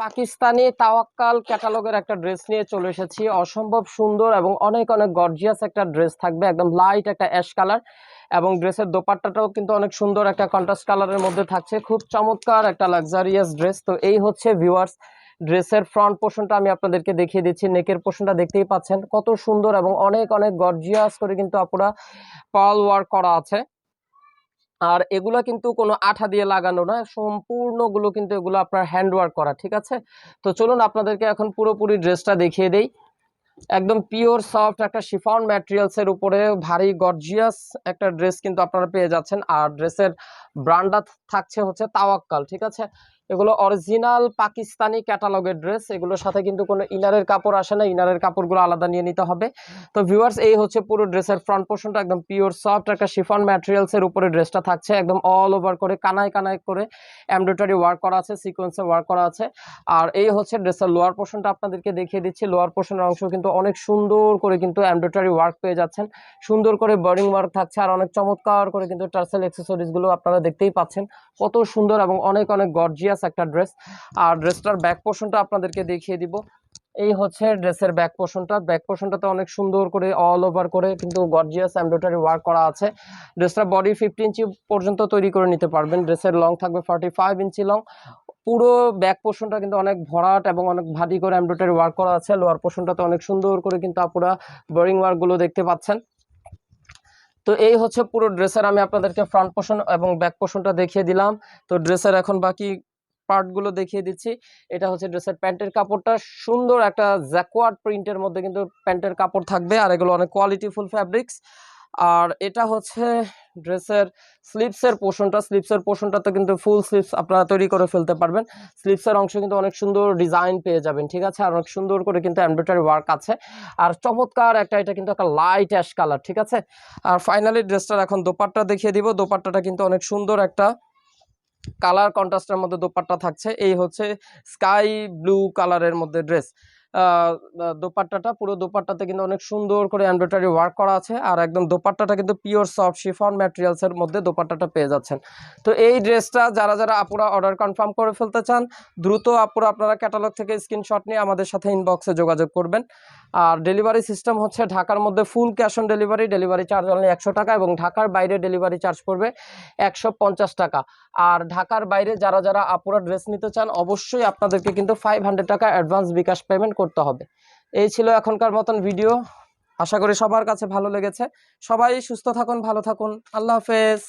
পাকিস্তানি তাওয়াক্কাল ক্যাটালগের একটা ড্রেস নিয়ে চলে এসেছি। অসম্ভব সুন্দর এবং অনেক অনেক গর্জিয়াস একটা ড্রেস থাকবে, একদম লাইট একটা অ্যাশ কালার, এবং ড্রেসের দোপাট্টাটাও কিন্তু অনেক সুন্দর একটা কন্ট্রাস্ট কালারের মধ্যে থাকছে। খুব চমৎকার একটা লাক্সারিয়াস ড্রেস। তো এই হচ্ছে ভিউয়ার্স ড্রেসের ফ্রন্ট পোর্শনটা আমি আপনাদেরকে দেখিয়ে দিচ্ছি। নেকের পোর্শনটা দেখতেই পাচ্ছেন কত সুন্দর এবং অনেক অনেক গর্জিয়াস করে কিন্তু আপুরা পার্ল ওয়ার্ক করা আছে। আর এগুলা কিন্তু কোনো আঠা দিয়ে লাগানো না, সম্পূর্ণগুলো কিন্তু এগুলো আপনার হ্যান্ড ওয়ার্ক করা। ঠিক আছে, তো চলুন আপনাদেরকে এখন পুরোপুরি ড্রেসটা দেখিয়ে দেই। একদম পিওর সফট একটা শিফন ম্যাটেরিয়ালস এর উপরে ভারী গর্জিয়াস একটা ড্রেস কিন্তু আপনারা পেয়ে যাচ্ছেন। আর ড্রেসের ব্র্যান্ডটা থাকছে হচ্ছে তাওয়াক্কাল। ঠিক আছে, এগুলো অরিজিনাল পাকিস্তানি ক্যাটালগের ড্রেস। এগুলোর সাথে কিন্তু কোনো ইনারের কাপড় আসে না, ইনারের কাপড়গুলো আলাদা নিয়ে নিতে হবে। তো ভিউয়ার্স এই হচ্ছে পুরো ড্রেসের ফ্রন্ট পোর্শনটা, একদম পিওর সফট একটা শিফন ম্যাটেরিয়ালস এর উপরে ড্রেসটা থাকছে। একদম অল ওভার করে কানায় কানায় করে এমব্রয়ডারি ওয়ার্ক করা আছে, সিকোয়েন্সে ওয়ার্ক করা আছে। আর এই হচ্ছে ড্রেসের লোয়ার পোর্শনটা আপনাদেরকে দেখিয়ে দিচ্ছি। লোয়ার পোর্শনের অংশ কিন্তু অনেক সুন্দর করে কিন্তু এমব্রয়ডারি ওয়ার্ক পেয়ে যাচ্ছেন, সুন্দর করে বার্ডিং ওয়ার্ক থাকছে, আর অনেক চমৎকার করে কিন্তু টার্সেল অ্যাক্সেসরিজ গুলো আপনারা দেখতেই পাচ্ছেন কত সুন্দর এবং অনেক অনেক গর্জিয়াস একটা ড্রেস। আর ড্রেসটার ব্যাক পোর্শনটা আপনাদেরকে দেখিয়ে দিব। এই হচ্ছে ড্রেসের ব্যাক পোর্শনটা। ব্যাক পোর্শনটাতে অনেক সুন্দর করে অল ওভার করে কিন্তু গর্জিয়াস এমব্রয়ডারি ওয়ার্ক করা আছে। ড্রেসটা বডি 50 ইঞ্চি পর্যন্ত তৈরি করে নিতে পারবেন। ড্রেসের লং থাকবে 45 ইঞ্চি লং। পুরো ব্যাক পোর্শনটা কিন্তু অনেক ভরাট এবং অনেক ভারী করে এমব্রয়ডারি ওয়ার্ক করা আছে। লোয়ার পোর্শনটাতে অনেক সুন্দর করে কিন্তু আপুরা বোরিং ওয়ার্ক গুলো দেখতে পাচ্ছেন। তো এই হচ্ছে পুরো ড্রেসের আমি আপনাদেরকে ফ্রন্ট পোর্শন এবং ব্যাক পোর্শনটা দেখিয়ে দিলাম। তো ড্রেসের এখন বাকি পার্টগুলো দেখিয়ে দিচ্ছি। এটা হচ্ছে ড্রেসের প্যান্টের কাপড়টা, সুন্দর একটা জ্যাকোয়ার্ড প্রিন্টের মধ্যে কিন্তু প্যান্টের কাপড় থাকবে, আর এগুলো অনেক কোয়ালিটিফুল ফ্যাব্রিক্স। আর এটা হচ্ছে ড্রেসের স্লিভসের পোর্শনটা। স্লিভসের পোর্শনটাতে কিন্তু ফুল স্লিভস আপনারা তৈরি করে ফেলতে পারবেন। স্লিভসের অংশ কিন্তু অনেক সুন্দর ডিজাইন পেয়ে যাবেন। ঠিক আছে, আর অনেক সুন্দর করে কিন্তু এমব্রয়ডারি ওয়ার্ক আছে, আর চমৎকার একটা, এটা কিন্তু একটা লাইট অ্যাশ কালার। ঠিক আছে, আর ফাইনালি ড্রেসটার এখন দোপাট্টা দেখিয়ে দিব। দোপাট্টাটা কিন্তু অনেক সুন্দর একটা কালার কন্ট্রাস্টের মধ্যে দোপাট্টা থাকছে। এই হচ্ছে স্কাই ব্লু কালারের মধ্যে ড্রেস। দোপাট্টাটা, পুরো দোপাট্টাতে কিন্তু অনেক সুন্দর করে এমব্রয়ডারি ওয়ার্ক করা আছে, আর একদম দোপাট্টাটা কিন্তু পিওর সফট শিফন ম্যাটেরিয়ালস এর মধ্যে দোপাট্টাটা পেয়ে যাচ্ছেন। তো এই ড্রেসটা যারা যারা আপুরা অর্ডার কনফার্ম করে ফেলতে চান, দ্রুত আপুরা আপনারা ক্যাটালগ থেকে স্ক্রিনশট নিয়ে আমাদের সাথে ইনবক্সে যোগাযোগ করবেন। আর ডেলিভারি সিস্টেম হচ্ছে ঢাকার মধ্যে full cash on delivery, delivery charge only 100 টাকা, এবং ঢাকার বাইরে ডেলিভারি চার্জ পড়বে 150 টাকা। আর ঢাকার বাইরে যারা যারা আপুরা ড্রেস নিতে চান, অবশ্যই আপনাদেরকে কিন্তু 500 টাকা অ্যাডভান্স বিকাশ পেমেন্ট করতে হবে। এই ছিল এখনকার মতন ভিডিও। আশা করি সবার কাছে ভালো লেগেছে। সবাই সুস্থ থাকুন, ভালো থাকুন। আল্লাহ হাফেজ।